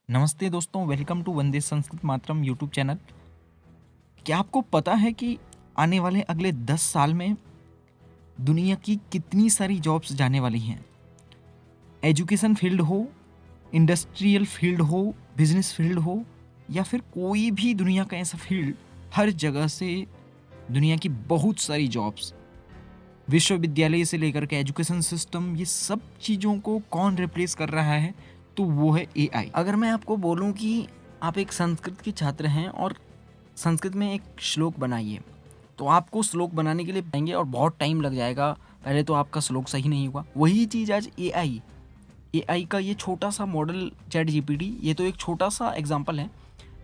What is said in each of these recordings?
नमस्ते दोस्तों, welcome to Vande Sanskrit Mataram YouTube channel. क्या आपको पता है कि आने वाले अगले 10 साल में दुनिया की कितनी सारी जॉब्स जाने वाली हैं? एजुकेशन फील्ड हो, इंडस्ट्रियल फील्ड हो, बिजनेस फील्ड हो या फिर कोई भी दुनिया का ऐसा फील्ड, हर जगह से दुनिया की बहुत सारी जॉब्स, विश्वविद्यालय से लेकर के एजुकेशन सिस्टम, ये सब चीज़ों को कौन रिप्लेस कर रहा है? तो वो है एआई। अगर मैं आपको बोलूं कि आप एक संस्कृत के छात्र हैं और संस्कृत में एक श्लोक बनाइए, तो आपको श्लोक बनाने के लिए पाएंगे और बहुत टाइम लग जाएगा। पहले तो आपका श्लोक सही नहीं हुआ। वही चीज़ आज एआई का ये छोटा सा मॉडल चैट जीपीटी, ये तो एक छोटा सा एग्जांपल है।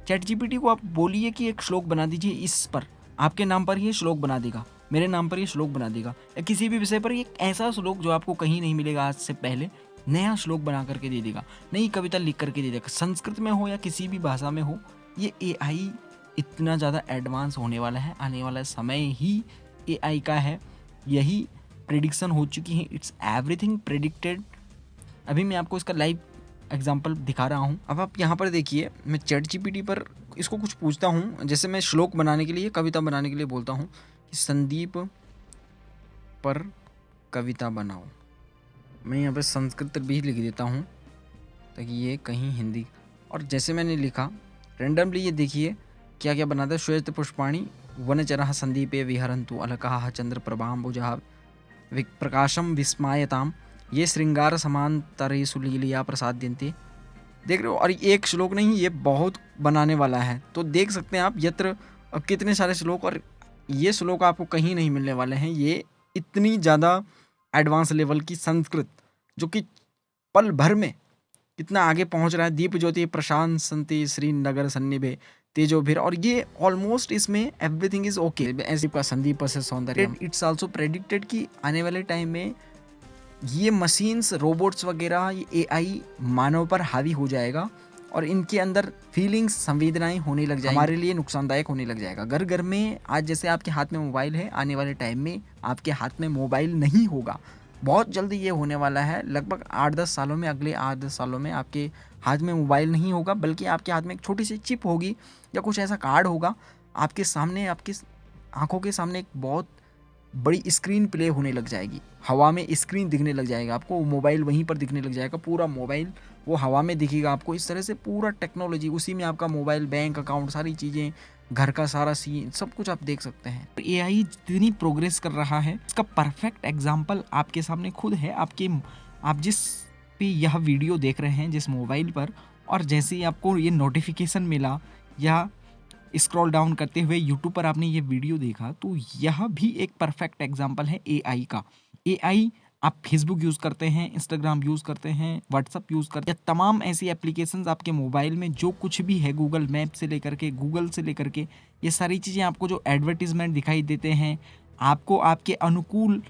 चैट जीपीटी को आप बोलिए कि एक श्लोक बना दीजिए, इस पर आपके नाम पर ये श्लोक बना देगा, मेरे नाम पर ये श्लोक बना देगा, या किसी भी विषय पर एक ऐसा श्लोक जो आपको कहीं नहीं मिलेगा आज से पहले, नया श्लोक बना करके दे देगा, नई कविता लिख करके दे देगा, संस्कृत में हो या किसी भी भाषा में हो। ये एआई इतना ज़्यादा एडवांस होने वाला है, आने वाला समय ही एआई का है। यही प्रिडिक्शन हो चुकी है, इट्स एवरीथिंग प्रिडिक्टेड। अभी मैं आपको इसका लाइव एग्जाम्पल दिखा रहा हूँ। अब आप यहाँ पर देखिए, मैं चैट जीपीटी पर इसको कुछ पूछता हूँ। जैसे मैं श्लोक बनाने के लिए, कविता बनाने के लिए बोलता हूँ कि संदीप पर कविता बनाओ। मैं यहाँ पर संस्कृत भी लिख देता हूँ ताकि ये कहीं हिंदी, और जैसे मैंने लिखा रेंडमली, ये देखिए क्या क्या बनाता है। श्वेत पुष्पाणि वनचरः संदीपे विहरन्तु अलकाः चंद्र प्रभाम्बुजः प्रकाशम विस्मायताम ये श्रृंगार समांतरेषु लीलिया प्रसाद्यन्ते। देख रहे हो, और एक श्लोक नहीं, ये बहुत बनाने वाला है। तो देख सकते हैं आप यत्र कितने सारे श्लोक, और ये श्लोक आपको कहीं नहीं मिलने वाले हैं। ये इतनी ज़्यादा एडवांस लेवल की संस्कृत, जो कि पल भर में कितना आगे पहुंच रहा है। दीप ज्योति प्रशांत संति श्रीनगर सन्निभे तेजो भीर, और ये ऑलमोस्ट इसमें एवरीथिंग इज ओके। ऐसे का संदीप से सौंदर्य, इट्स आल्सो प्रेडिक्टेड कि आने वाले टाइम में ये मशीन्स, रोबोट्स वगैरह, ये एआई मानव पर हावी हो जाएगा और इनके अंदर फीलिंग्स, संवेदनाएं होने लग जाएंगी, हमारे लिए नुकसानदायक होने लग जाएगा। घर घर में आज जैसे आपके हाथ में मोबाइल है, आने वाले टाइम में आपके हाथ में मोबाइल नहीं होगा। बहुत जल्दी ये होने वाला है, लगभग 8-10 सालों में, अगले 8-10 सालों में आपके हाथ में मोबाइल नहीं होगा, बल्कि आपके हाथ में एक छोटी सी चिप होगी या कुछ ऐसा कार्ड होगा। आपके सामने, आपकी आंखों के सामने एक बहुत बड़ी स्क्रीन प्ले होने लग जाएगी, हवा में स्क्रीन दिखने लग जाएगा आपको, मोबाइल वहीं पर दिखने लग जाएगा, पूरा मोबाइल वो हवा में दिखेगा आपको। इस तरह से पूरा टेक्नोलॉजी, उसी में आपका मोबाइल, बैंक अकाउंट, सारी चीज़ें, घर का सारा सीन, सब कुछ आप देख सकते हैं। एआई जितनी प्रोग्रेस कर रहा है, इसका परफेक्ट एग्जांपल आपके सामने खुद है। आप जिस पे यह वीडियो देख रहे हैं, जिस मोबाइल पर, और जैसे ही आपको ये नोटिफिकेशन मिला या स्क्रॉल डाउन करते हुए यूट्यूब पर आपने ये वीडियो देखा, तो यह भी एक परफेक्ट एग्जांपल है एआई का। एआई, आप फेसबुक यूज़ करते हैं, इंस्टाग्राम यूज़ करते हैं, व्हाट्सअप यूज़ करते हैं, या तमाम ऐसी एप्लीकेशंस आपके मोबाइल में जो कुछ भी है, गूगल मैप से लेकर के, गूगल से लेकर के, ये सारी चीज़ें आपको जो एडवर्टीजमेंट दिखाई देते हैं, आपको आपके अनुकूल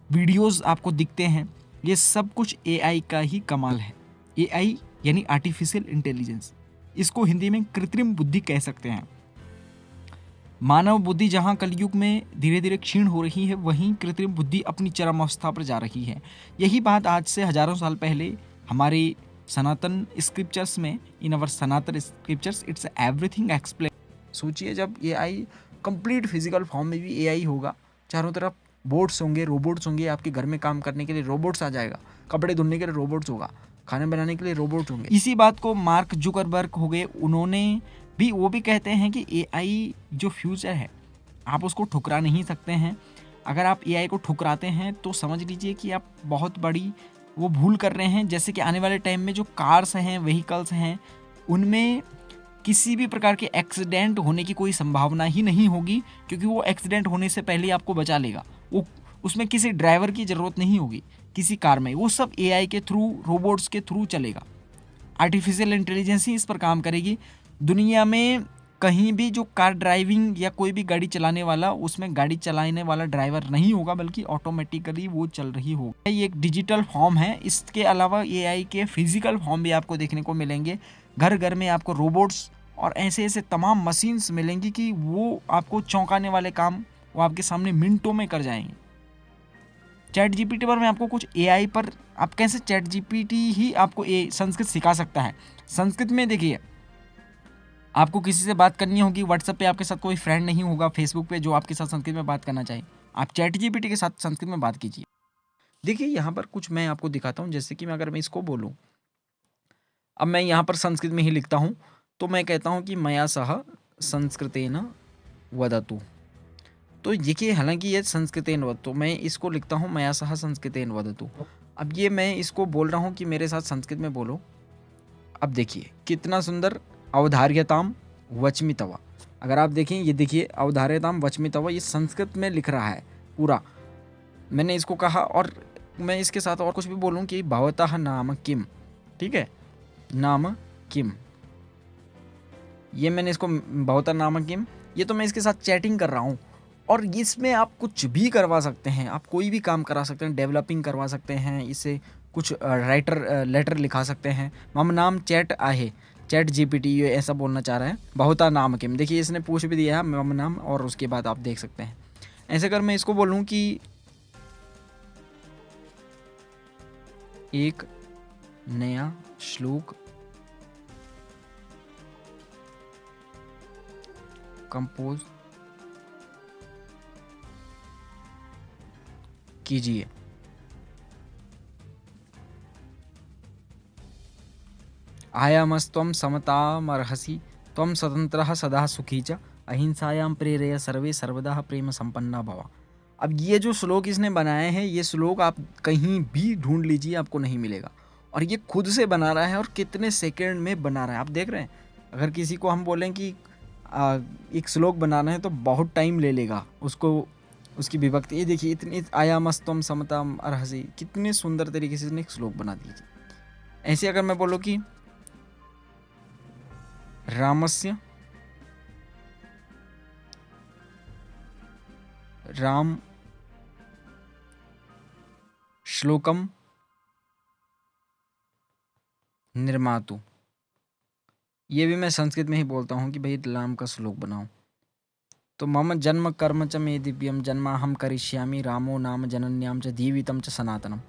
वीडियोज़ आपको दिखते हैं, ये सब कुछ एआई का ही कमाल है। एआई यानी आर्टिफिशियल इंटेलिजेंस, इसको हिंदी में कृत्रिम बुद्धि कह सकते हैं। मानव बुद्धि जहाँ कलयुग में धीरे धीरे क्षीण हो रही है, वहीं कृत्रिम बुद्धि अपनी चरम अवस्था पर जा रही है। यही बात आज से हजारों साल पहले हमारे सनातन स्क्रिप्चर्स में, इन अवर सनातन स्क्रिप्चर्स, इट्स एवरीथिंग एक्सप्लेन। सोचिए, जब एआई कंप्लीट फिजिकल फॉर्म में भी एआई होगा, चारों तरफ बोट्स होंगे, रोबोट्स होंगे, आपके घर में काम करने के लिए रोबोट्स आ जाएगा, कपड़े धुलने के लिए रोबोट्स होगा, खाना बनाने के लिए रोबोट्स होंगे। इसी बात को मार्क जुकरबर्ग हो गए, उन्होंने भी, वो भी कहते हैं कि एआई जो फ्यूचर है, आप उसको ठुकरा नहीं सकते हैं। अगर आप एआई को ठुकराते हैं तो समझ लीजिए कि आप बहुत बड़ी वो भूल कर रहे हैं। जैसे कि आने वाले टाइम में जो कार्स हैं, व्हीकल्स हैं, उनमें किसी भी प्रकार के एक्सीडेंट होने की कोई संभावना ही नहीं होगी, क्योंकि वो एक्सीडेंट होने से पहले आपको बचा लेगा। वो, उसमें किसी ड्राइवर की ज़रूरत नहीं होगी किसी कार में, वो सब एआई के थ्रू, रोबोट्स के थ्रू चलेगा। आर्टिफिशियल इंटेलिजेंस ही इस पर काम करेगी। दुनिया में कहीं भी जो कार ड्राइविंग या कोई भी गाड़ी चलाने वाला, उसमें गाड़ी चलाने वाला ड्राइवर नहीं होगा, बल्कि ऑटोमेटिकली वो चल रही होगी। ये एक डिजिटल फॉर्म है। इसके अलावा एआई के फिजिकल फॉर्म भी आपको देखने को मिलेंगे। घर घर में आपको रोबोट्स और ऐसे ऐसे तमाम मशीन्स मिलेंगी कि वो आपको चौंकाने वाले काम वो आपके सामने मिनटों में कर जाएंगे। चैट जीपीटी पर मैं आपको कुछ एआई पर आप कैसे चैट जीपीटी ही आपको संस्कृत सिखा सकता है। संस्कृत में देखिए, आपको किसी से बात करनी होगी, व्हाट्सएप पे आपके साथ कोई फ्रेंड नहीं होगा, फेसबुक पे जो आपके साथ संस्कृत में बात करना चाहे, आप चैट जीपीटी के साथ संस्कृत में बात कीजिए। देखिए यहाँ पर कुछ मैं आपको दिखाता हूँ, जैसे कि मैं अगर मैं इसको बोलूँ, अब मैं यहाँ पर संस्कृत में ही लिखता हूँ, तो मैं कहता हूँ कि मया सह संस्कृतेन वदतु। तो देखिए हालांकि ये संस्कृतेन वदतु, तो मैं इसको लिखता हूँ मया सह संस्कृतेन वदतु। अब ये मैं इसको बोल रहा हूँ कि मेरे साथ संस्कृत में बोलो। अब देखिए कितना सुंदर, अवधार्यताम वचमी तवा। अगर आप देखें, ये देखिए अवधार्यताम वचमी तवा, ये संस्कृत में लिख रहा है पूरा। मैंने इसको कहा और मैं इसके साथ और कुछ भी बोलूँ कि भवतः नाम किम, ठीक है, नाम किम, ये मैंने इसको भवतः नाम किम, ये तो मैं इसके साथ चैटिंग कर रहा हूँ। और इसमें आप कुछ भी करवा सकते हैं, आप कोई भी काम करा सकते हैं, डेवलपिंग करवा सकते हैं, इससे कुछ लेटर लिखा सकते हैं। मम नाम चैट आहे, चैट जीपीटी ये ऐसा बोलना चाह रहा है, बहुता नाम किम। देखिए इसने पूछ भी दिया है मम नाम, और उसके बाद आप देख सकते हैं। ऐसे अगर मैं इसको बोलूँ कि एक नया श्लोक कंपोज कीजिए, आयामस्त्वं समतामर्हसि त्वं स्वतंत्रः सदा सुखी च अहिंसायां प्रेरय सर्वे सर्वदा प्रेम संपन्ना भव। अब ये जो श्लोक इसने बनाए हैं, ये श्लोक आप कहीं भी ढूंढ लीजिए, आपको नहीं मिलेगा। और ये खुद से बना रहा है, और कितने सेकंड में बना रहा है आप देख रहे हैं। अगर किसी को हम बोलें कि एक श्लोक बनाना है तो बहुत टाइम ले लेगा उसको, उसकी विभक्ति ये देखिए, इतनी आयामस्तम समताम अर्हसि, कितने सुंदर तरीके से इसने एक श्लोक बना दिया। ऐसे अगर मैं बोलूँ कि रामस्य राम श्लोकम निर्मातु, ये भी मैं संस्कृत में ही बोलता हूँ कि भाई राम का श्लोक बनाओ। तो मम जन्म कर्म च मे दिव्यम जन्माहम करिष्यामि रामो नाम जनन्याम च जीवितम च सनातनम।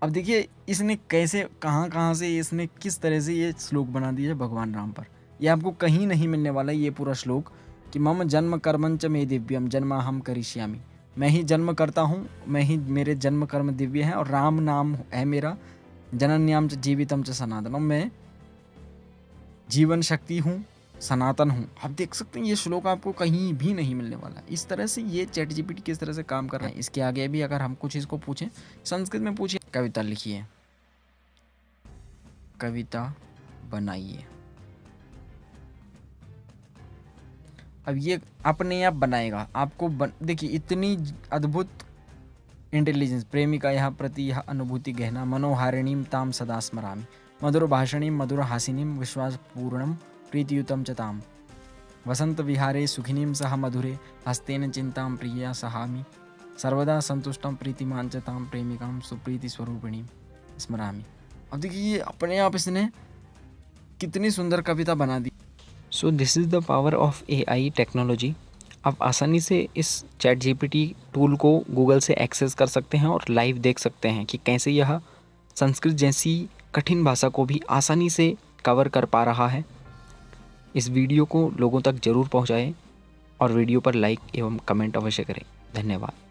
अब देखिए इसने कैसे, कहाँ से इसने किस तरह से ये श्लोक बना दिया है भगवान राम पर। ये आपको कहीं नहीं मिलने वाला ये पूरा श्लोक कि मम जन्म कर्म च मे दिव्यम जन्माहम करिष्यामि, मैं ही जन्म करता हूँ, मैं ही, मेरे जन्म कर्म दिव्य है, और राम नाम है मेरा, जनन्याम च जीवितम च सनातनम, मैं जीवन शक्ति हूँ, सनातन हूँ। आप देख सकते हैं ये श्लोक आपको कहीं भी नहीं मिलने वाला। इस तरह से ये चैट जीपीटी किस तरह से काम कर रहा है। इसके आगे भी अगर हम कुछ इसको पूछें, संस्कृत में पूछिए, कविता लिखिए, कविता बनाइए, अब ये अपने आप बनाएगा आपको। देखिए इतनी अद्भुत इंटेलिजेंस। प्रेमिका यह प्रति यह अनुभूति गहना मनोहारिणीम ताम सदा स्मरामि, मधुर भाषणीम मधुर हासिनीम विश्वासपूर्णम प्रीतियुतम च ताम, वसंत विहारे सुखिनीम सह मधुरे हस्तेन चिंताम प्रिया सहामि, सर्वदा संतुष्टम प्रीतिमान च ताम प्रेमिकाम सुप्रीति स्वरूपिणीम स्मरामि। अब देखिए ये अपने आप इसने कितनी सुंदर कविता बना दी। So this is the power of AI technology. आप आसानी से इस चैट जीपीटी टूल को गूगल से एक्सेस कर सकते हैं और लाइव देख सकते हैं कि कैसे यह संस्कृत जैसी कठिन भाषा को भी आसानी से कवर कर पा रहा है। इस वीडियो को लोगों तक ज़रूर पहुंचाएं और वीडियो पर लाइक एवं कमेंट अवश्य करें। धन्यवाद।